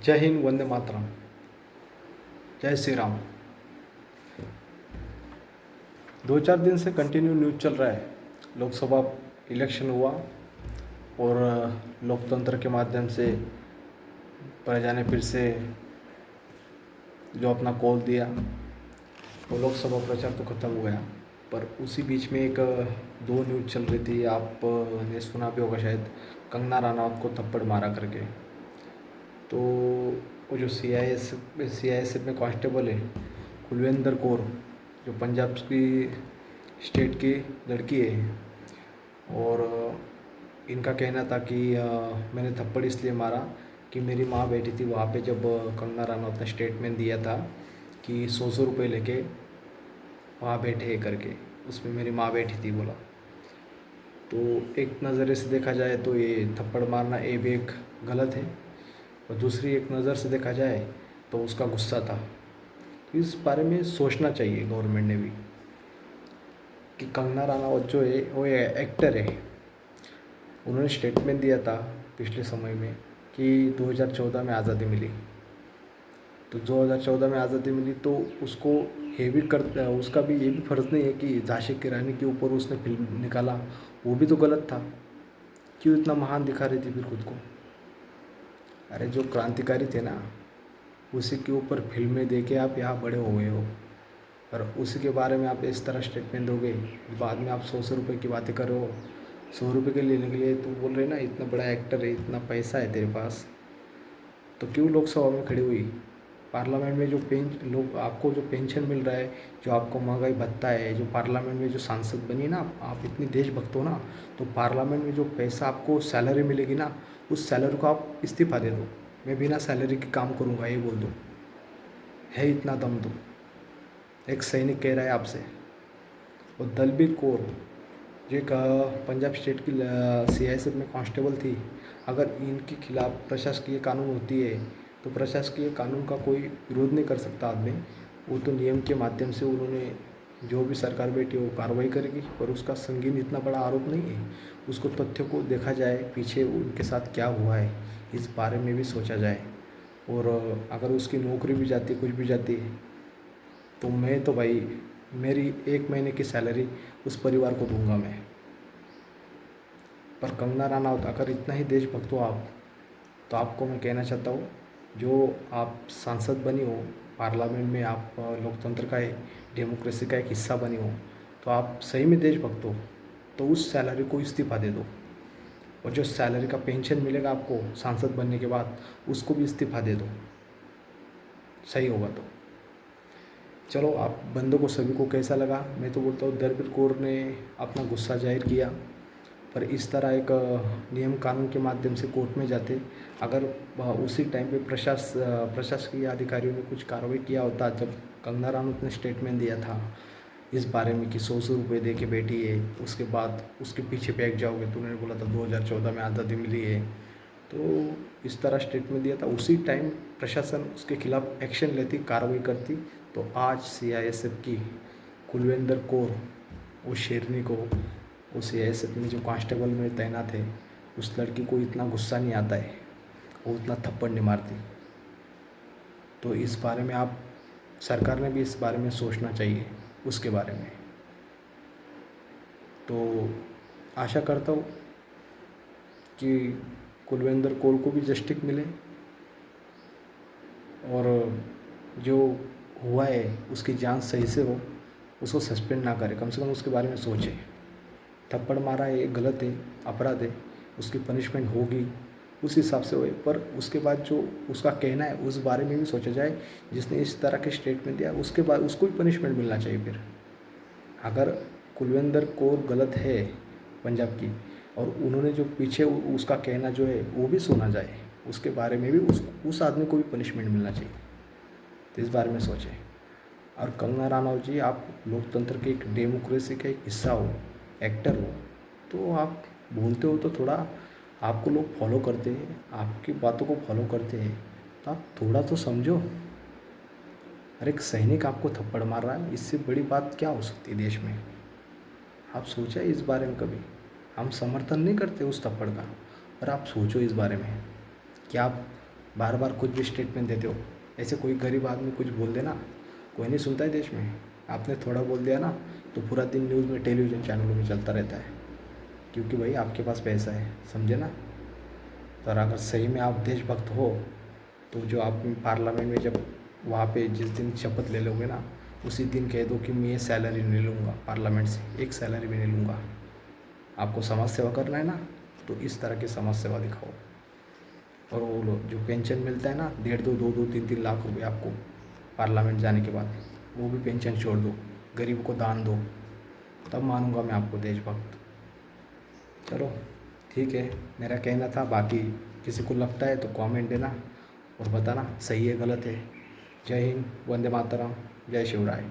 जय हिंद, वंदे मातरम, जय श्री राम। 2-4 दिन से कंटिन्यू न्यूज़ चल रहा है। लोकसभा इलेक्शन हुआ और लोकतंत्र के माध्यम से प्रजा ने फिर से जो अपना कॉल दिया वो लोकसभा प्रचार तो ख़त्म हो गया, पर उसी बीच में एक दो न्यूज़ चल रही थी। आपने सुना भी होगा शायद, कंगना रनौत को थप्पड़ मारा करके। तो वो जो सीआईएसएफ में कांस्टेबल है कुलविंदर कौर, जो पंजाब की स्टेट की लड़की है, और इनका कहना था कि मैंने थप्पड़ इसलिए मारा कि मेरी माँ बैठी थी वहाँ पे जब कंगना रनौत ने स्टेटमेंट दिया था कि 100 रुपये लेके वहाँ बैठे है करके, उसमें मेरी माँ बैठी थी बोला। तो एक नज़रिए से देखा जाए तो ये थप्पड़ मारना ये भी एक गलत है, और दूसरी एक नज़र से देखा जाए तो उसका गुस्सा था। तो इस बारे में सोचना चाहिए गवर्नमेंट ने भी कि कंगना रनावत जो है वो एक्टर है। उन्होंने स्टेटमेंट दिया था पिछले समय में कि 2014 में आज़ादी मिली, तो 2014 में आज़ादी मिली तो उसको ये भी कर उसका भी ये भी फ़र्ज़ नहीं है कि झांसी की रानी के ऊपर उसने फिल्म निकाला, वो भी तो गलत था। क्यों इतना महान दिखा रही थी फिर खुद को? अरे जो क्रांतिकारी थे ना, उसी के ऊपर फिल्में दे के आप यहाँ बड़े हो गए हो, और उसी के बारे में आप इस तरह स्टेटमेंट दोगे। बाद में आप 100 रुपये की बातें कर रहे हो। 100 रुपये के लेने के लिए तो बोल रहे ना, इतना बड़ा एक्टर है, इतना पैसा है तेरे पास, तो क्यों लोकसभा में खड़ी हुई? पार्लियामेंट में जो लोग आपको जो पेंशन मिल रहा है, जो आपको महंगाई भत्ता है, जो पार्लियामेंट में जो सांसद बनी ना आप इतनी देशभक्त हो ना, तो पार्लियामेंट में जो पैसा आपको सैलरी मिलेगी ना, उस सैलरी को आप इस्तीफ़ा दे दो। मैं बिना सैलरी के काम करूँगा ये बोल दो। है इतना दम तो? एक सैनिक कह रहा है आपसे। और दलबीर कौर जो एक पंजाब स्टेट की सीआईएसएफ में कांस्टेबल थी, अगर इनके खिलाफ़ प्रशासकीय कानून होती है तो प्रशासकीय कानून का कोई विरोध नहीं कर सकता आदमी। वो तो नियम के माध्यम से उन्होंने जो भी सरकार बैठी वो कार्रवाई करेगी, पर उसका संगीन इतना बड़ा आरोप नहीं है। उसको तथ्यों को देखा जाए, पीछे उनके साथ क्या हुआ है इस बारे में भी सोचा जाए। और अगर उसकी नौकरी भी जाती है, कुछ भी जाती है, तो मैं तो भाई मेरी 1 महीने की सैलरी उस परिवार को दूंगा मैं। पर कंगना रनावत अगर इतना ही देशभक्त हो आप, तो आपको मैं कहना चाहता हूँ, जो आप सांसद बनी हो पार्लियामेंट में, आप लोकतंत्र का डेमोक्रेसी का एक हिस्सा बनी हो, तो आप सही में देशभक्त हो, तो उस सैलरी को इस्तीफ़ा दे दो। और जो सैलरी का पेंशन मिलेगा आपको सांसद बनने के बाद, उसको भी इस्तीफ़ा दे दो, सही होगा तो। चलो, आप बंदों को सभी को कैसा लगा, मैं तो बोलता हूँ दलबीर कौर ने अपना गुस्सा जाहिर किया, पर इस तरह एक नियम कानून के माध्यम से कोर्ट में जाते, अगर उसी टाइम पे प्रशासकीय अधिकारियों ने कुछ कार्रवाई किया होता, जब कंगना रनौत ने स्टेटमेंट दिया था इस बारे में कि 100 रुपये दे के बैठी है, उसके बाद उसके पीछे बैठ जाओगे, तो उन्होंने बोला था 2014 में आज़ादी मिली है, तो इस तरह स्टेटमेंट दिया था, उसी टाइम प्रशासन उसके खिलाफ़ एक्शन लेती, कार्रवाई करती, तो आज सीआईएसएफ की कुलविंदर कौर, वो शेरनी को, वो सीआईएसएफ में जो कांस्टेबल में तैनात है, उस लड़की को इतना गुस्सा नहीं आता है, वो उतना थप्पड़ नहीं मारती। तो इस बारे में आप, सरकार ने भी इस बारे में सोचना चाहिए उसके बारे में। तो आशा करता हूँ कि कुलविंदर कौर को भी जस्टिस मिले, और जो हुआ है उसकी जांच सही से हो, उसको सस्पेंड ना करे, कम से कम उसके बारे में सोचे। थप्पड़ मारा है, गलत है, अपराध है, उसकी पनिशमेंट होगी, उस हिसाब से होए, पर उसके बाद जो उसका कहना है उस बारे में भी सोचा जाए। जिसने इस तरह के स्टेटमेंट दिया उसके बाद उसको भी पनिशमेंट मिलना चाहिए। फिर अगर कुलविंदर कौर गलत है पंजाब की, और उन्होंने जो पीछे उसका कहना जो है वो भी सुना जाए, उसके बारे में भी उस आदमी को भी पनिशमेंट मिलना चाहिए। तो इस बारे में सोचें। और कंगना रनावत जी, आप लोकतंत्र के एक डेमोक्रेसी का एक हिस्सा हो, एक्टर हो, तो आप बोलते हो तो थोड़ा आपको लोग फॉलो करते हैं, आपकी बातों को फॉलो करते हैं, तो आप थोड़ा तो समझो। अरे एक सैनिक आपको थप्पड़ मार रहा है, इससे बड़ी बात क्या हो सकती है देश में? आप सोचा है इस बारे में कभी? हम समर्थन नहीं करते उस थप्पड़ का, पर आप सोचो इस बारे में कि आप बार बार कुछ भी स्टेटमेंट देते हो। ऐसे कोई गरीब आदमी कुछ बोल देना, कोई नहीं सुनता है देश में। आपने थोड़ा बोल दिया ना तो पूरा दिन न्यूज़ में, टेलीविज़न चैनलों में चलता रहता है, क्योंकि भाई आपके पास पैसा है, समझे ना। तो अगर सही में आप देशभक्त हो तो जो आप पार्लियामेंट में जब वहाँ पे जिस दिन शपथ ले लोगे ना, उसी दिन कह दो कि मैं ये सैलरी नहीं लूँगा पार्लियामेंट से, एक सैलरी भी नहीं लूँगा। आपको समाज सेवा करना है ना, तो इस तरह की समाज सेवा दिखाओ। और वो लोग जो पेंशन मिलता है ना, 1.5, 2, 2, 3 3 लाख रुपए आपको पार्लियामेंट जाने के बाद, वो भी पेंशन छोड़ दो, गरीब को दान दो, तब मानूंगा मैं आपको देशभक्त। चलो ठीक है, मेरा कहना था। बाकी किसी को लगता है तो कमेंट देना और बताना सही है गलत है। जय हिंद, वंदे मातरम, जय शिवराय।